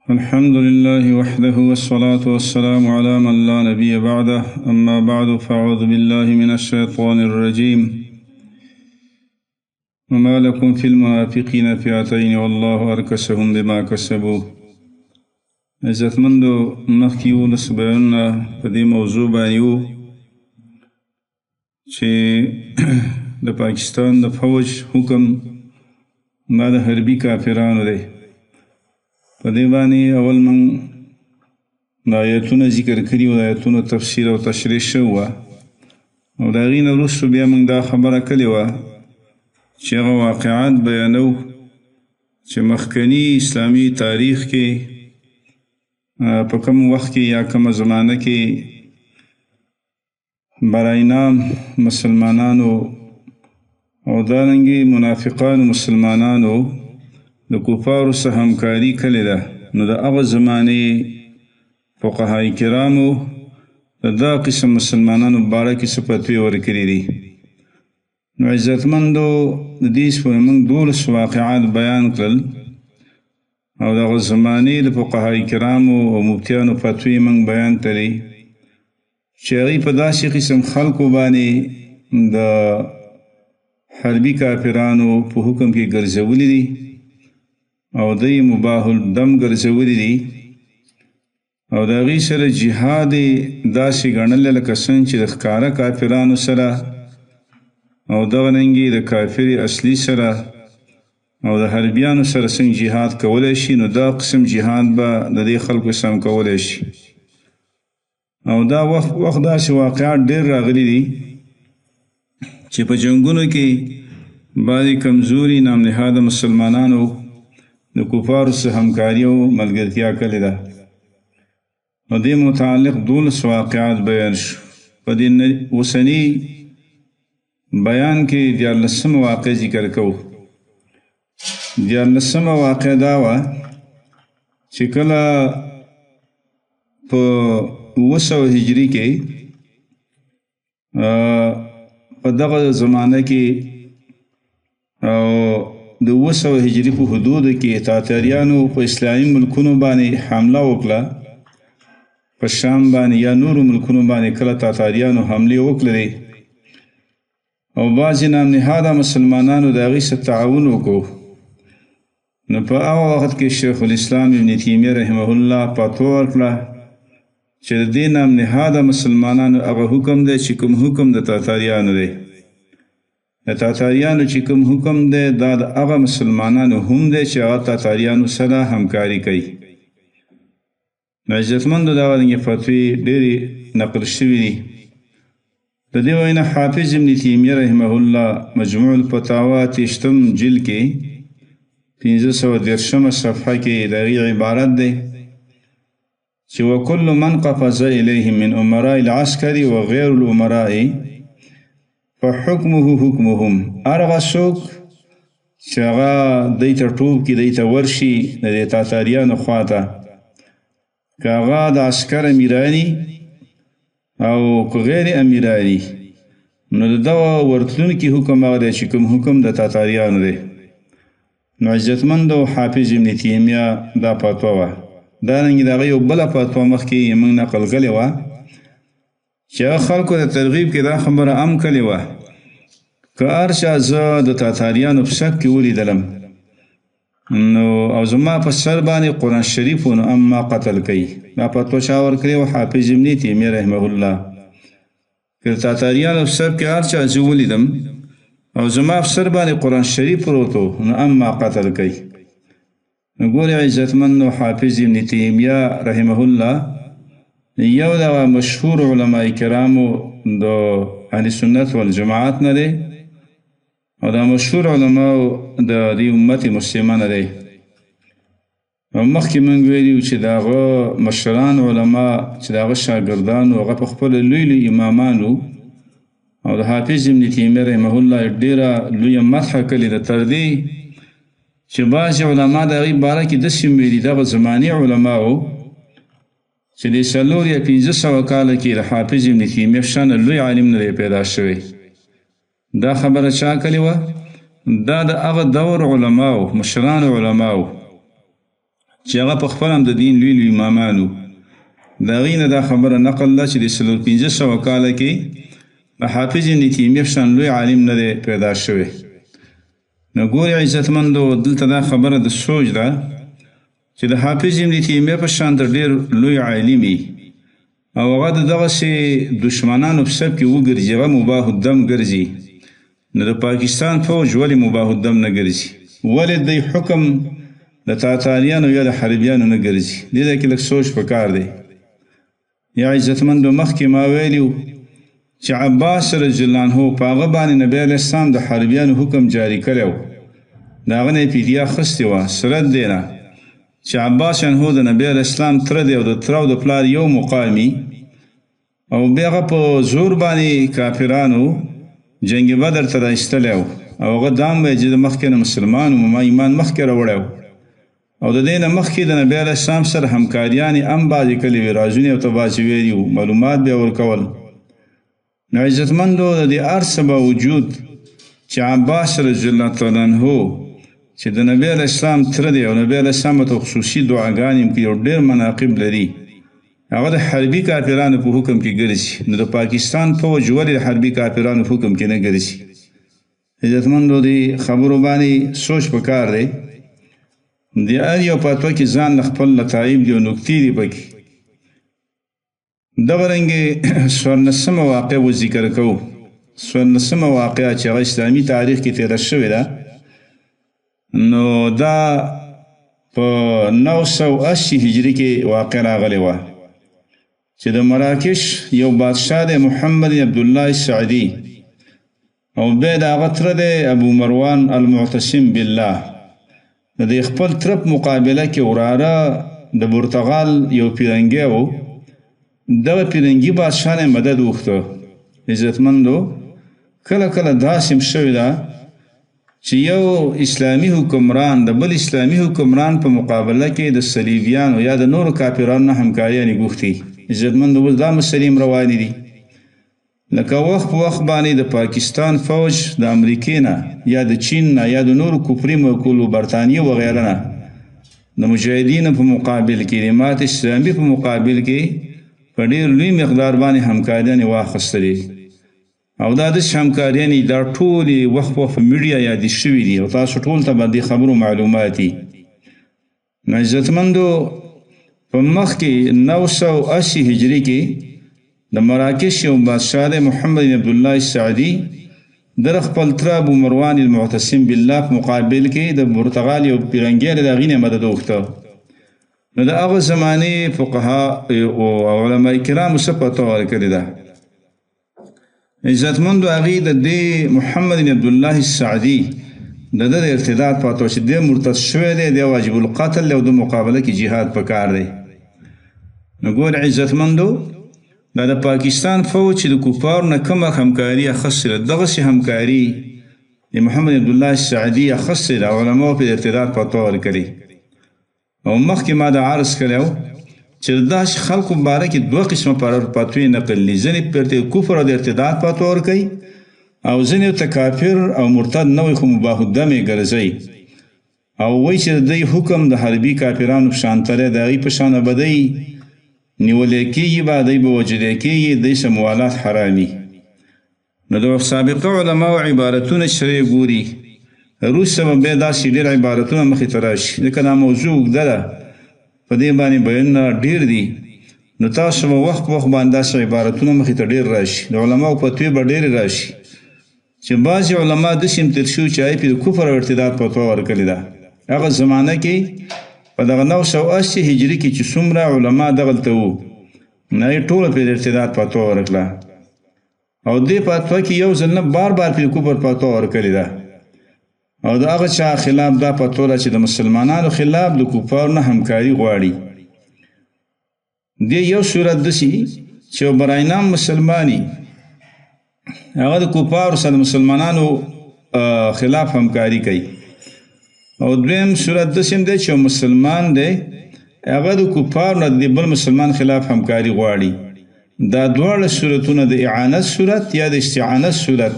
الحمد لله وحده والصلاة والسلام على من لا نبي بعده أما بعد فأعوذ بالله من الشيطان الرجيم وما لكم في المنافقين فئتين والله أركسهم بما كسبوا عزتمندو مخکې ولس بیانونه په دې موضوع باندې وو چې د پاکستان د فوج حکم دا د حربي کافرانو دی په دې باندې اول من د آیتونه ذکر کړي او د آیتونو تفسیر او تشریح شوی وه او د هغې نه وروسته بیا موږ دا خبره کړې وه چې هغه واقعات بیانو چې مخکني اسلامي تاریخ کې په کوم وخت کې یا کومه زمانه کې برای نام مسلمانانو او دارنګې منافقانو مسلمانانو د کفارو سره همکاري کړې ده نو د هغه زمانې فقهای کرامو د دا قسم مسلمانانو باره کې څه فتوې ورکړي دي نو عزتمندو د دې پورې موږ 12 واقعات بیان کړل او دغه زمانې د فقهای کرامو او مفتیانو فتوې موږ بیان کړې چې هغوی په داسې قسم خلکو باندې د حربي کافرانو په حکم کې ګرځولي دي او دوی مباح الدم ګرځولي دي او د هغې سره جهاد داسې ګڼلی لکه څنګه چې د ښکاره کافرانو سره او دغه رنګې د کافر اصلي سره او د حربیانو سره څنګه جهاد کولی شي نو دا قسم جهاد به د دې خلکو سم کولی شي او دا وخت داسې واقعات ډېر راغلي دي چې په جنګونو کې بعضې کمزوري نامنهاده مسلمانانو د کفارو سره همکاري او ملګرتیا کړې ده نو دې متعلق 12 واقعات بیان شو په دې اوسني بیان کې 14 واقع ذکر کوو 14 واقع دا وه چې کله په 900 هجري کې په دغه زمانه کې او د 900 هجري په حدودو کې تاتاریانو په اسلامي ملکونو باندې حمله وکړه په شام باندې یا نورو ملکونو باندې کله تاتاریانو حملې وکړلې او بعضې نامنهاده مسلمانانو د هغې سره تعاون وکړو نو په هغه وخت کې شیخ الاسلام ابن تیمیه رحمه الله فتوا ورکړه چې د دې نامنهاده مسلمانانو هغه حکم دی چې کوم حکم د تاتاریانو دی د تاتاریانو چې کوم حکم دی دا د هغه مسلمانانو هم دی چې هغه تاتاریانو سره همکاري کوي نو عزتمندو دغه رنګې فتوې ډېرې نقل شوي دي د دې وینا حافظ ابن تیمیه رحمه الله مجموع الفتاوا 30 جلد کې 513 صفحه کې د هغې عبارت دی چې وكل من قفز إليهم من أمراء العسكر وغير الأمراء فحكمه حكمهم هغه څوک چې هغه دوی ته ټوپ کړي دوی ته ورشي د دې تاتاریانو خواته که هغه د عسکر امیراني او که غیر امیراني نو د دغه ورتلونکي حکم هغه دی چې کوم حکم د تاتاریانو دی نو عزتمندو حافظ ابن تیمیه دا فتوا وه دارنګې د هغه یو بله فتوا مخکې موږ نقل کړې وه چې هغه خلکو د ترغیب کې دا خبره هم کړې وه که هر چا زه د تاتاریانو په صف کې ولیدلم نو او زما په سر باندې قرآن شریف و نو هم ما قتل کوي دا فتوا چا ورکړې وه حافظ ابن تیمیه رحمه الله که د تاتاریانو په صف کې هر چا زه ولیدم او زما په سر باندې قرآن شریف پروت و نو هم ما قتل کوي نګورې عزتمندو حافظ ابن تیمیه رحمه الله یو د مشهور علماء کرامو د اهل سنت والجماعت نه دی او د مشهور علماء د دې امت مسلمه نه دی او مخکې موږ ویلي چې د هغه مشران علما چې د هغه شاګردانو هغه په خپله لوی لوی امامانو او د حافظ ابن تیمیه رحمه الله ډېره لویه مدحه کړې ده تر دې چې بعضې علما د هغې باره کې داسې ویلي دغه زماني علماو چې د 400 یا 500 کاله کې د حافظ ابن تیمیه شانه لوی عالم نه دی پیدا شوی دا خبره چا کړې وه دا د هغه دور علماو مشرانو علماو چې هغه په خپل هم د دین لوی لوی امامانو د هغې نه دا خبره نقل ده چې د 1500 کاله کې د حافظ ابن تیمیه په شان لوی عالم نه دی پیدا شوی. نو ګورې عزتمندو دلته دا خبره د سوچ ده چې د حافظ ابن تیمیه په شان د ډېر لوی عالمي او هغه د دغسې دشمنانو په سب کې وګرځي، هغه مباح الدم ګرځي، نو د پاکستان فوج ولې مباح الدم نه ګرځي؟ ولې دی حکم د تاتاریانو یا د حربیانو نه ګرځي؟ دې ځای کې لږ سوچ پکار دی. یا عزتمندو مخکې ما ویلي چې عباس رضی الله عنه په هغه باندې نبی علیه السلام د حربیانو حکم جاري کړی و، د هغه نه یې فدیه اخیستې وه. سرت دی نه چې عباس عنه د نبی علیه السلام تره دی او د تره او د پلار یو مقامي، او بیا هغه په زور باندې کافرانو جنگ بدر ته رایستلی و، او هغه دام وی چې د مخکې نه مسلمان و، ما ایمان مخکې راوړی و، او د دې نه مخکې د نبی علیه السلام سره همکاریانې هم بعضې کلي وې، رازونه ورته بعضې ویلي وو، معلومات بیا ورکول. نو عزتمندو د دې هر څه باوجود چې عباس رضی الله تعالی عنه چې د نبی علیه السلام تره دی او نبی علیه السلام ته خصوصي دعاګانې کوي او ډېر مناقب لري، هغه د حربي کافرانو په حکم کې ګرځي. نو د پاکستان فوج ولې د حربي کافرانو په حکم کې نه ګرځي؟ عزتمندو دې خبرو باندې سوچ پکار دی. د هر یو فتوا کې ځان له خپل لطایف دي او نکتې دي پکې. دغه رنګې 14 واقعه و ذکر کوو. 14 واقعه چې هغه اسلامي تاریخ کې تېره شوې ده، نو دا په 980 هجري کې واقع راغلی وه چې د مراکش یو بادشاه دی محمد عبدالله سعدي، او بیا د هغه تره دی ابو مروان المعتصم بالله. د دې خپل تره په مقابله کې وراره د پرتغال یو پیرنګی و، دغه پیرنګي بادشاه نه مدد وغوښته. عزتمندو کله کله داسې هم شوې ده چې یو اسلامي حکمران د بل اسلامي حکمران په مقابله کې د صلیبیانو یا د نورو کافرانو نه همکاریانې غوښتي. عزتمندو اوس دا مسلې هم روانې دي، لکه وخت په وخت باندې د پاکستان فوج د امریکې نه یا د چین نه یا د نورو کفري ملکونو برطانیې وغیره نه د مجاهدینو په مقابل کې د امارت اسلامي په مقابل کې په ډېر لوی مقدار باندې همکاریانې واخیستلې، او دا داسې همکاریانې دا ټولې وخت په میډیا یادې شوي دي او تاسو ټول ته به دې خبرو معلومات دي. نو عزتمندو په مخکې 980 هجري کې د مراکش یو بادشاه دی محمد عبدالله سعدي، در خپل تره ابو مروان المعتصم بالله په مقابل کې د پرتغال یو پیرنګی د هغې نه مدد وغوښته. نو د هغه زمانې فقها او علما کرامو څه فتوا ورکړې ده. عزتمندو هغې د دې محمد عبدالله سعدي د ده د ارتداد فتوا چې دی مرتد شوی دی، دی واجب القتل دی او د مقابله کې جهاد پکار دی. نو ګور عزتمندو دا د پاکستان فوج چې د کفارو نه کومه همکاري اخیستې، دغسې همکاري د محمد عبدالله سعدي اخیستې ده، علماو په ارتداد فتوا ورکړې. او مخکې ما دا عرض کړی چې داسې خلکو باره کې دوه قسمه فتوې نقل دي، ځینې پرته کفر او د ارتداد فتوا ورکوي، او ځینې ورته کافر او مرتد نه وایي خو مباح الدم یې ګرځوي، او وایي چې د دوی حکم د حربي کافرانو په شان تلی، د هغې په شانه به دی نیولی کېږي، به دی به وجلی کېږي، دی سه موالات حرامي. نو د سابقه علماو عبارتونه چې سړی ګوري، وروسته به بیا داسې ډېر عبارتونه مخې ته راشي، ځکه دا موضوع اوږده ده، په دې باندې بیانونه ډېر دي، نو تاسو به وخت په وخت باندې داسې عبارتونه مخې ته ډېر راشي، د علماو فتوې به ډېرې راشي چې بعضې علما داسې هم تېر شوي چې هغې پرې د کفر او ارتداد فتوا ورکړې ده. هغه زمانه کې په دغه 980 هجري کې چې څومره علما دغلته وو، نو هغې ټوله پرې د ارتداد فتوا ورکړه، او دې فتوا کې یو ځل نه بار بار پرې کفر فتوا ورکړې ده، او د هغه چا خلاف دا فتوا ده چې د مسلمانانو خلاف د کفارو نه همکاري غواړي. دې یو صورت داسې چې یو براینام مسلماني هغه د کفارو سره د مسلمانانو خلاف همکاري کوي، او دویم صورت داسې هم دی چې یو مسلمان دی هغه د کفارو نه د بل مسلمان خلاف همکاري غواړي. دا دواړه صورتونه د اعانت صورت یا د استعانت صورت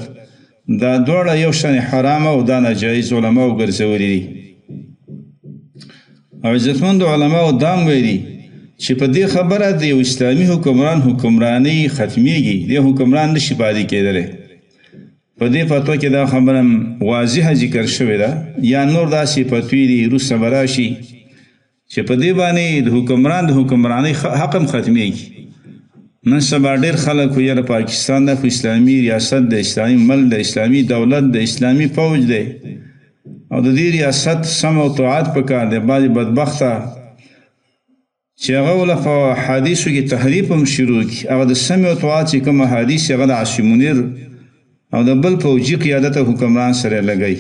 دا دواړه یو شان حرام او دا ناجایز علماو ګرځولي دي. او عزتمند علماو دام ویلي چې په دې خبره د یو اسلامي حکمران حکمرانی ختمیږي، د حکمران نشي پاتې کېدلی. په دې فتوا کې دا خبره واضحه ذکر شوې ده، یا نور داسې فتوی دي وروسته به راشي چې په دې باندې د حکمران د حکمرانی حق هم ختمیږي. نن سبا ډېر خلک خو یاره پاکستان د اسلامي ریاست د اسلامي ملک د اسلامي دولت د اسلامي فوج دی او د دې ریاست سم او طاعت پکار دی. بعضې بدبخته چې هغه وله په حدیثو کې تحریف هم شروع کړي، هغه د سم او طاعت چې کوم حدیث هغه د عاصم منیر او د بل فوجي قیادت حکمران سره لګی.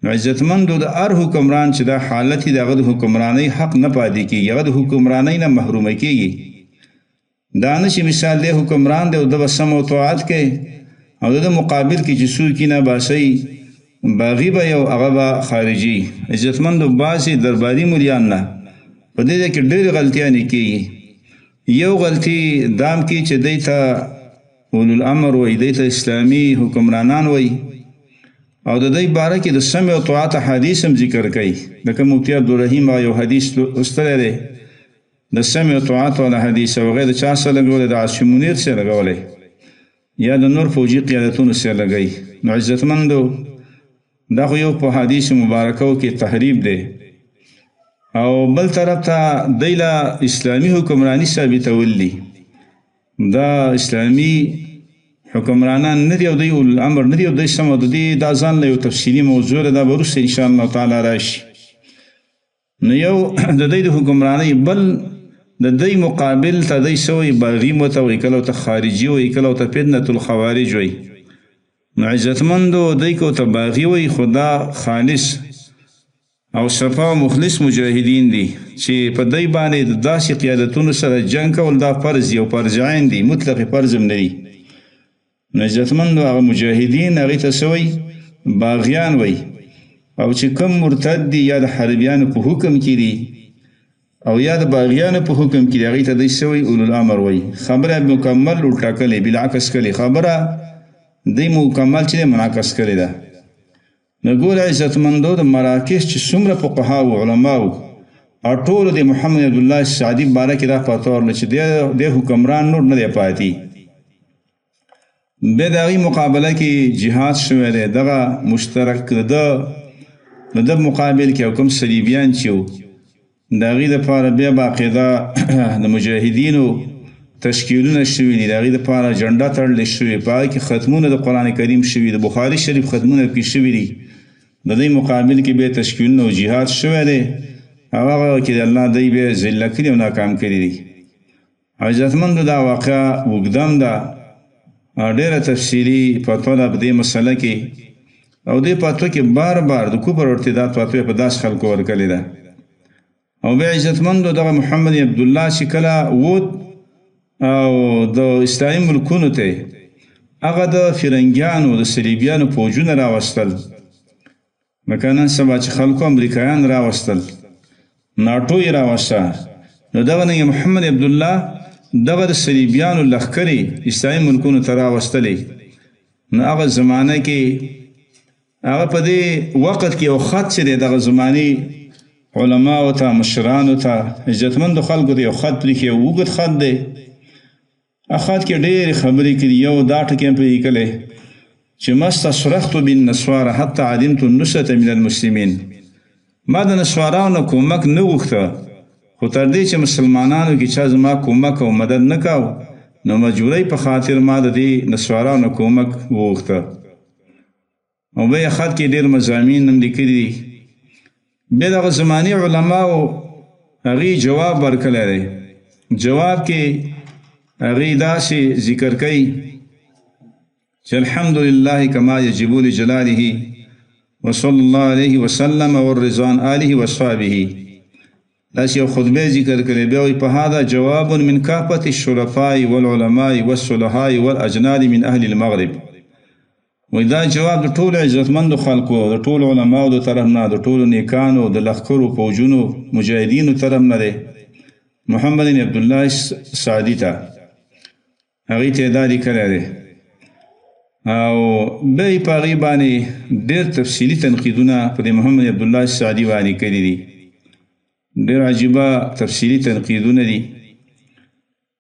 نو عزتمندو د هر حکمران چې دا حالت دی هغه د حکمرانی حق نه پاتې کېږي، هغه د حکمرانی نه محرومه کېږي. دا نه چې مثال دی حکمران دی او د به سم او طاعت کوي او د مقابل کې چې څوک نه باسي باغي به یو هغه به خارجي. عزتمندو بعضې درباري ملیان نه په دې کې ډېرې غلطیانې کېږي. یو غلطي دام کې چې دی ته اولو الامر وی، دی ته اسلامي حکمرانان وی او د دې باره کې د سمع او طاعت حدیث هم ذکر کوي. لکه مفتی عبدالرحیم یو حدیث لوستلی دی د سمع او طاعت والا حدیث، او هغه د چا سره لګولی؟ د عاصم منیر سره لګولی یا د نور فوجي قیادتونو سره لګوي. نو عزتمندو دا خو یو په حدیث مبارکو کې تحریف دی، او بل طرف ته دی له اسلامي حکمرانی ثابتول دي. دا اسلامي حکمرانان نه دي او دی اولو الامر نه دي او دی سم او د دې دا ځان له یو تفصیلي موضوع ده، دا به وروسته انشاءالله تعالی راشي. نو یو د دی د حکمرانی بل د دی مقابل ته دی سوی باغي ورته وایي، کله ورته خارجي وایي، کله ورته فتنة الخوارج وایي. نو عزتمندو دی که ورته باغي وایي خو دا خالص او صفا او مخلص مجاهدین دي چې په دی باندې د داسې قیادتونو سره جنګ کول دا فرض یو فرض عین دي، مطلق فرض هم نه دي. نو عزتمندو هغه مجاهدین هغې ته څه وایي؟ باغیان وایي. او چې کم مرتد دي یا د حربیانو په حکم کې دي او یا د باغیانو په حکم کې دي هغې ته دی څه وایي؟ اولو الامر وایي. خبره مکمل الټا کړې، بالعکس کړې، خبره دی مکمل چې منعکس کړې ده. نو ګوره عزتمندو د مراکش چې څومره فقها او علما او ټولو د محمد عبدالله سعدي باره کې دا فتوا ورله چې د حکمران نور نه دی پاتې. بیا د هغې مقابله کې جهاد شوی دی، دغه مشترک د مقابل کې او کوم صلیبیان چې وو د هغې دپاره بیا باقاعده د مجاهدینو تشکیلونه شوي دي، د هغې دپاره جنډه تړلی شوې، په هغې کې ختمونه د قرآن کریم شوي، د بخاري شریف ختمونه پکې شوي دي. د دې مقابل کې بیا تشکیلونه او جهاد شوی دی او هغه کې د الله دی بیا ذله کړي او ناکام کړي دي. عزتمندو دا واقعه اوږده ده، ډېره تفصیلي فتوا ده په دې مسله کې، او دې فتوا کې بار بار د کفر او ارتداد فتوا په داسې خلکو ورکړې ده. او بیا عزتمندو دغه محمد عبدالله چې کله ووت او د اسلامي ملکونو ته هغه د فرنګیانو د صلیبیانو فوجونه راوستل، لکه نن سبا چې خلکو امریکایان راوستل، ناټو یې راوسته. نو دغه نه محمد عبدالله دغه د صلیبیانو لښکرې اسلامي ملکونو ته راوستلې. نو هغه زمانه کې هغه په دې وخت کې یو خط چې دی دغه زماني علماو ته مشرانو ته عزتمندو خلکو ته یو خط لیکي، یو اوږد خط دی. خط کې ډېرې خبرې کړي. یو دا ټکي هم پرې لیکلی چې مستصرخت بالنسوار حتی عدمت النصرة من المسلمین، ما د نسواراو نه کومک نه غوښته، خو تر دې چې مسلمانانو کې چا زما کومک او مدد نه کاو نو مجبورۍ په خاطر ما د دې نسواراو نه کومک وغوښته. او بیا خط کې ډېر مضامین هم لیکلي دي. بیا دغه زماني علماو هغې جواب ورکړی دی. جواب کې هغې داسې ذکر کوي چې الحمدلله کما یجب لجلاله وصلی الله علیه وسلم والرضوان آله وصحبه. داسې یو خطبه ذکر کړی. بیا وایي په هذا جواب من کافة الشرفاء والعلماء والصلحاء والاجناد من اهل المغرب. وایي دا جواب د ټولو عزتمندو خلکو، د ټولو علماو د طرف نه، د ټولو نیکانو، د لښکرو فوجونو مجاهدینو طرف نه دی محمد عبدالله سعدي ته. هغې ته یې دا لیکلی دی. او به یې په هغې باندې ډېر تفصیلي تنقیدونه په د محمد عبدالله سعدي باندې کړي دي. ډېر عجیبه تفصیلي تنقیدونه دي.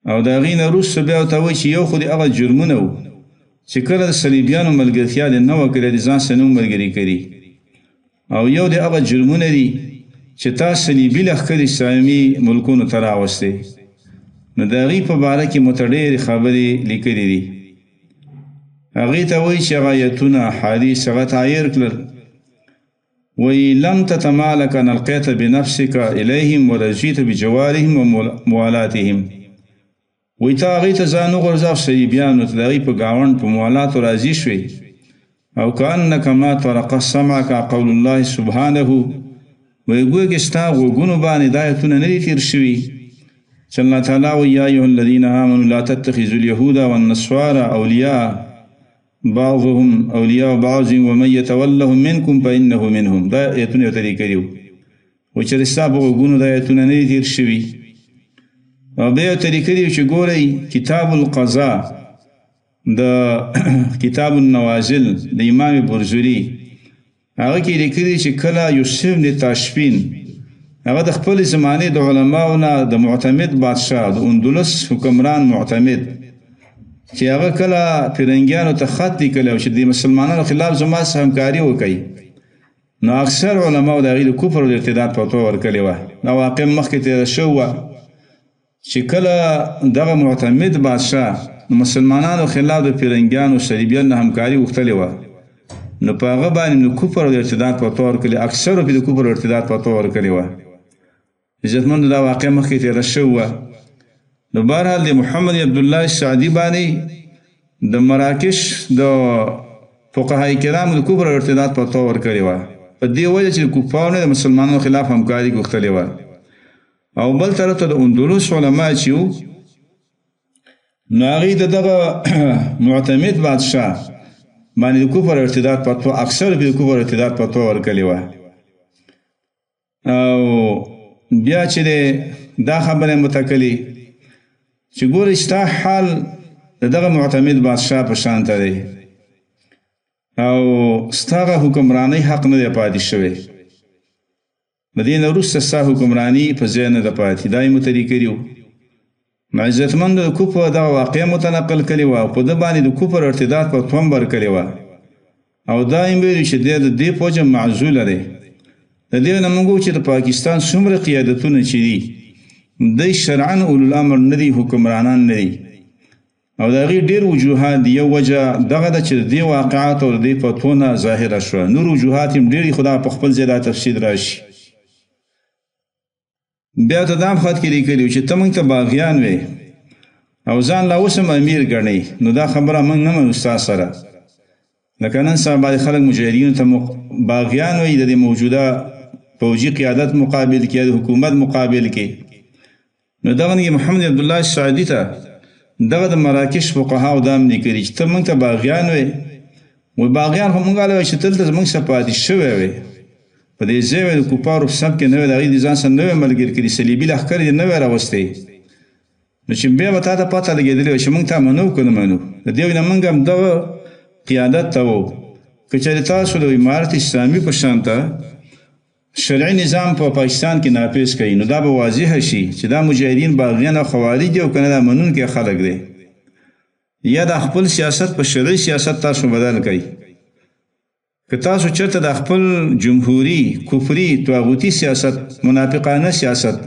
او د هغې نه وروسته بیا ورته وایي چې یو خو د هغه جرمونه و چې کله د صلیبیانو ملګرتیا دې نه وه کړې د ځان سره نه ملګري کړي، او یو د هغه جرمونه دي چې تا صلیبي لښکر اسلامي ملکونو ته راوستې. نو د هغې په باره کې مو ته ډېرې خبرې لیکلي دي. هغې ته وایي چې هغه ایتونه حدیث هغه تعیر کړل. وایي لم تتمالک ان القیت بنفسک الیهم ورجیت بجوارهم وموالاتهم. وایي ته هغې ته ځان وغورځاو صلیبیانو ته د هغې په ګاونډ په موالاتو راضي شوې. او کأنک ما طرق سمعک قول الله سبحانه. وایي ګویا کې ستا غوږونو باندې دا ایتونه نه دي تېر شوي چې الله تعالی وایي یا ایها الذین آمنوا لا تتخذوا اليهود والنصارى اولیاء بعضهم اولیاء بعض ومن یتولهم منکم فانه منهم. دا ایتونه ورته لیکلي وو. وایي چې ستا په غوږونو دا ایتونه نه دي تېر شوي. او بیا ورته لیکلي وو چې ګورئ کتاب القضاء د کتاب النوازل د امام برزولي هغه کې لیکلي چې کله یوسف بن تاشفین هغه د خپل زمانې د علماو نه د معتمد بادشاه د اندلس حکمران معتمد چې هغه کله فرنګیانو ته خط لیکلی او چې د مسلمانانو خلاف زما سره همکاري وکړي، نو اکثر علماو د هغې د کفر او د ارتداد فتوا ورکړې وه. دا واقع مخکې تېره شوې وه چې کله دغه معتمد بادشاه مسلمانانو خلاف د فرنګیانو صلیبیانو نه همکاري غوښتلې وه، نو په هغه باندې د کفر او د ارتداد فتوا ورکړې، اکثرو پې د کفر او ارتداد فتوا ورکړې وه. عزتمندو دا واقع مخکې تېره شوې وه. نو بهرحال د محمد عبدالله سعدي باندې د مراکش د فقهای کرامو د کفر او ارتداد فتوا ورکړې وه په دې وجه چې د کفارو نه د مسلمانانو خلاف همکاري غوښتلې وه. او بل طرف ته د اندلس علما چې وو نو هغې د دغه معتمد بادشاه باندې د کفر ارتداد فتوا اکثر په د کفر ارتداد فتوا ورکړې وه. او بیا چې دا خبره متکلي چې ګورې ستا حال د دغه معتمد بادشاه په شان ته دی او ستا هغه حکمرانۍ حق نه دی پاتې شوی. د دې نه وروسته ستا حکمراني په ځای نه ده پاتې. دا یې مو ته لیکلي وو. نو عزتمندو د کفر دغه واقعه مو ته نقل کړې وه او په ده باندې د کفر ارتداد فتوا هم ورکړې وه. او دا یې ویلي چې دی د دې په وجه معزوله دی. د دې نه موږ چې د پاکستان څومره قیادتونه چې دي دی شرعاً اولوالامر نه دي، حکمرانان نه دي. او د هغې ډېر وجوهات دي. یو وجه دغه ده چې د دې واقعاتو او د دې فتوا نه ظاهره شوه. نور وجوهات هم ډېرې خو دا په خپل ځای دا تفصیل راشي. بیا ته دا هم خط کې لیکلي چې ته موږ ته باغیان وې او ځان لا اوس هم امیر ګڼئ. نو دا خبره موږ نه منو ستا سره. لکه نن سبا بعضې خلک مجاهدینو ته باغیان وایي د دې موجوده فوجي قیادت مقابل کې د حکومت مقابل کې. نو دغه محمد عبدالله سعدي ته دغه د مراکش فقهاو دا هم لیکلي چې ته موږ ته باغیان وې. وایي باغیان خو موږ هله وایي چې دلته زموږ څخه پاتې شوی وې په دې ځای وې د کفارو په صف کې نه وې د هغې د ځان سره نه وې ملګري کړي، صلیبي لښکر یې نه وې راوستی. نو چې بیا به تا ته پته لګېدلې وه چې موږ تا منو که نه منو. د دې وجې نه موږ هم دغه قیادت ته وو. که چېرې تاسو د امارت اسلامي په شان ته شرعي نظام په پاکستان کې نافذ کوي نو دا به واضح شي چې دا مجاهدین باغیان او خوارج دي او که نه دا منونکي خلک دی. یا د خپل سیاست په شرعي سیاست تاسو بدل کوئ. که تاسو چېرته د خپل جمهوري کفري طاغوتي سیاست منافقانه سیاست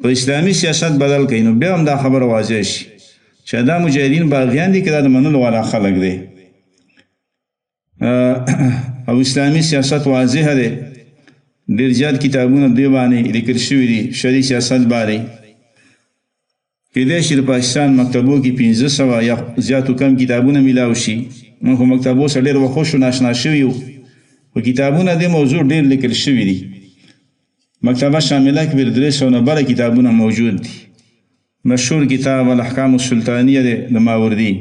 په اسلامي سیاست بدل کوئ نو بیا هم دا خبره واضح شي چې دا مجاهدین باغیان دي که دا د منلو والا خلک دی. او اسلامي سیاست واضحه دی. ډېر زیات کتابونه دې باندې لیکل شوي دي شرعي سیاست باندې. کېدای شي د پاکستان مکتبو کې 500 یا زیاتو کم کتابونه میلاو شي. موږ خو مکتبو سره ډېر وخوښ او ناشنا شوي یو خو کتابونه دې موضوع ډېر لیکل شوي دي. مکتبه شامله کې بر 300 نه بره کتابونه موجود دي. مشهور کتاب الاحکام السلطانیه دی د ماوردي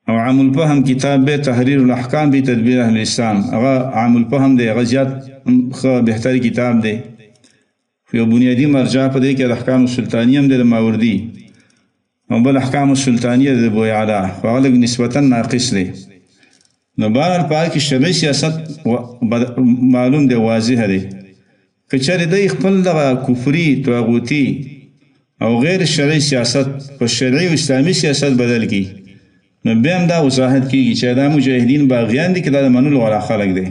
او عام الفهم کتاب به تحریر الاحکام به تدبیر اهل الاسلام هغه عام الفهم دی. هغه زیات ښه بهتر کتاب دی. یو بنیادی مرجع په دی کې الاحکام السلطانیه هم دی د ماوردي او بل احکام السلطانیه د بوی علا خو هغه لږ نسبتا ناقص دی. نو بهرحال په هغه کې شرعي سیاست معلوم دی، واضح دی. که چېرې دی خپل دغه کفري طاغوتي او غیر شرعي سیاست په شرعي او اسلامي سیاست بدل کی، نو بیا هم دا وضاحت کیږي چې دا مجاهدین باغیان دي که دا د منلو والا خلک دی.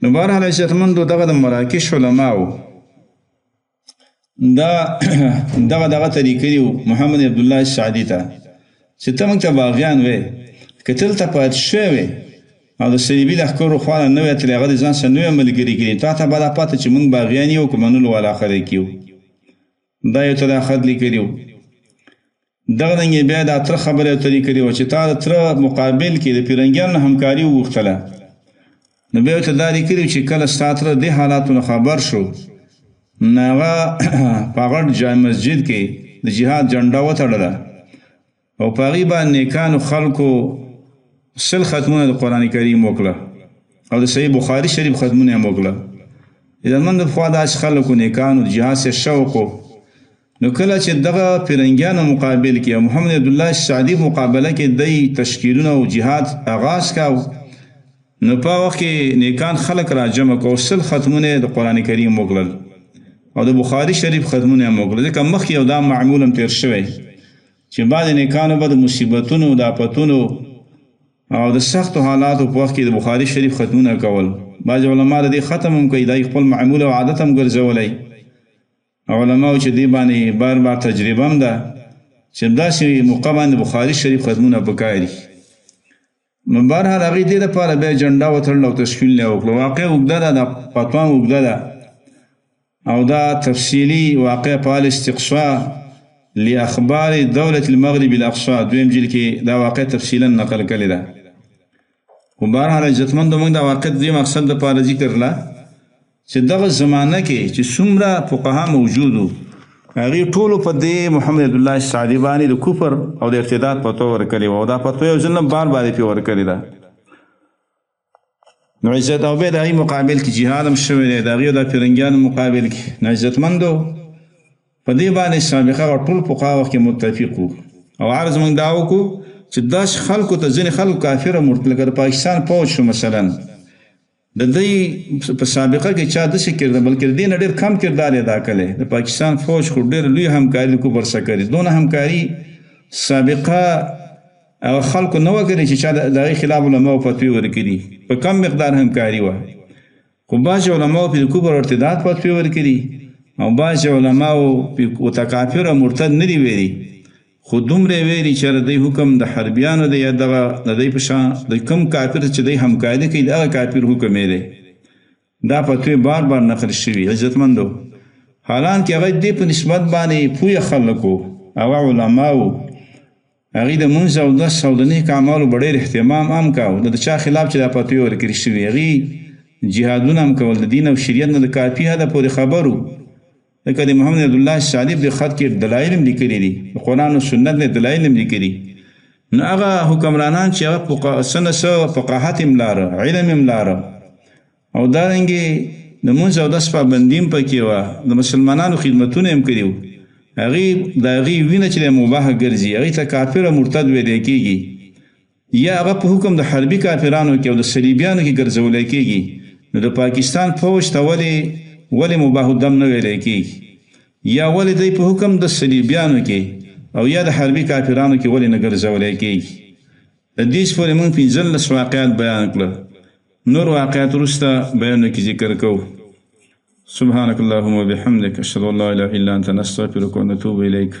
نو بهرحال عزتمندو دغه د مراکش علماو دغه طریقې دي محمد عبدالله سعدي ته چې ته موږ ته باغیان وې، که ته دلته پاتې شوی وې او د صلیبي لښکرو خوا نه وې تلې، هغه د ځان سره نوی ملګري کړي، تا ته به دا پاته چې موږ باغیان یو که منلو والا خلک یو. دا یو ته دا خط لیکلي و. دغه رنګې بیا دا تره خبره ورته لیکلې وه چې تا د تره مقابل کې د پیرنګیانو حمکاري وغوښتله، نو بیا ورته دا لیکلي چې کله ستا تره دې حالاتو نه خبر شو، نو هغه په غټ جامع مسجد کې د جهاد جنډه وتړله او په هغې باندې نیکانو خلکو 100 ختمونه د قرآن کریم وکړه او د صحیح بخاري شریف ختمونه یې وکړه. عزتمندو پخوا داسې خلکو نیکانو د جهاد سره شوق و. نو کله چې دغه پیرنګیانو مقابل کې او محمد عبدالله سعدي مقابله کې دی تشکیلونه او جهاد آغاز کاو، نو په وخت کې نیکان خلک را جمع کو 100 ختمونه د قرآن کریم وکړل او د بخاري شریف ختمونه یې وکړل. ځکه مخکې یو دا معمول هم تیر شوی چې بعضې نیکانو به د مصیبتونو د آفتونو او د سختو حالاتو په وخت کې د بخاري شریف ختمونه کول. بعضې علما د دې ختم هم کوي، دا خپل معمول او عادت هم ګرځولی. علماو چې دې باندې بار بار تجربه هم ده چې داسې موقع باندې بخاري شریف ختمونه پکار دي. نو بهرحال هغې دې دپاره بیا جنډه وتړله او تشکیل یې وکړه. واقع اوږده ده، د فتوا اوږده ده او دا تفصیلي واقع په الاستقصاء لاخبار دولة المغرب الاقصى دویم جلد کې دا واقع تفصیلا نقل کړې ده. خو بهرحال عزتمندو موږ دا واقع د دې مقصد دپاره ذکر کړله چې دغه زمانه کې چې څومره فقها موجود وو، هغې ټولو په دې محمد عبدالله سعدي باندې د کفر او د ارتداد فتوا ورکړې وه او دا فتوا یو ځل بار بار یې پرې ورکړې ده. نو عزت او بیا د هغې مقابل کې جهاد هم شوی دی، د هغې او د پیرنګیانو مقابل کې. نو عزتمندو په دې باندې سابقه ټول فقها وخت کې متفق وو او عرض موږ دا وکړو چې داسې خلکو ته ځینې خلکو کافره مرتد، لکه د پاکستان فوج شو مثلا، د دوی په سابقه کې چا داسې کړده، بلکې د دې نه ډېر کم کردار یې ادا کړی. د پاکستان فوج خو ډېر لوی همکاري د کفر سره کړې، دونه همکاري سابقه هغه خلکو نه وه کړې چې چا د هغې خلاف علماو فتوې ورکړي، په کم مقدار همکاري وه. خو بعضې علماو پرې د کفر او ارتداد فتوې ورکړي او بعضې علماو ورته کافر او مرتد نه دي ویلي، خو دومره ویلي چې د دوی حکم د حربیانو دی یا دغه د دوی په شان د کوم کافر چې دوی همکاري کوي د هغه کافر حکم یې دی. دا فتوې بار بار نقل شوي عزتمندو، حالانکې هغه دې په نسبت باندې پویه خلک وو، هغه علما وو، هغې د منځ او دس او د نیک اعمالو به ډېر اهتمام هم کاو. د چا خلاف چې دا فتوې ورکړې شوي، هغې جهادونه هم کول، د دین او شریعت نه د کافي حده پورې خبر وو. لکه د محمد عبدالله سعدي په خط کې دلایل هم لیکلي دي، د قرآن او سنت نه دلایل هم لیکلي. نو هغه حکمرانان چې هغه څه نه څه فقاهت هم لاره، علم هم لاره او دارنګې د مونځ او دس پابندي هم پکې وه، د مسلمانانو خدمتونه هم کړي وو، هغې د هغې وینه چې د مباحه ګرځي هغې ته کافر او مرتد ویلی کېږي، یا هغه په حکم د حربي کافرانو کې او د صلیبیانو کې ګرځولی کېږي. نو د پاکستان فوج ته ولې مباح الدم نه ویلی کېږي، یا ولې دی په حکم د صلیبیانو کې او یا د حربي کافرانو کې ولې نه ګرځولی کېږي. د دې څپورې موږ 15 واقعات بیان کړه، نور واقعات وروسته بیانو کې ذکر کوو. سبحانك اللهم وبحمدك أشهد أن لا إله إلا أنت نستغفرك ونتوب إليك.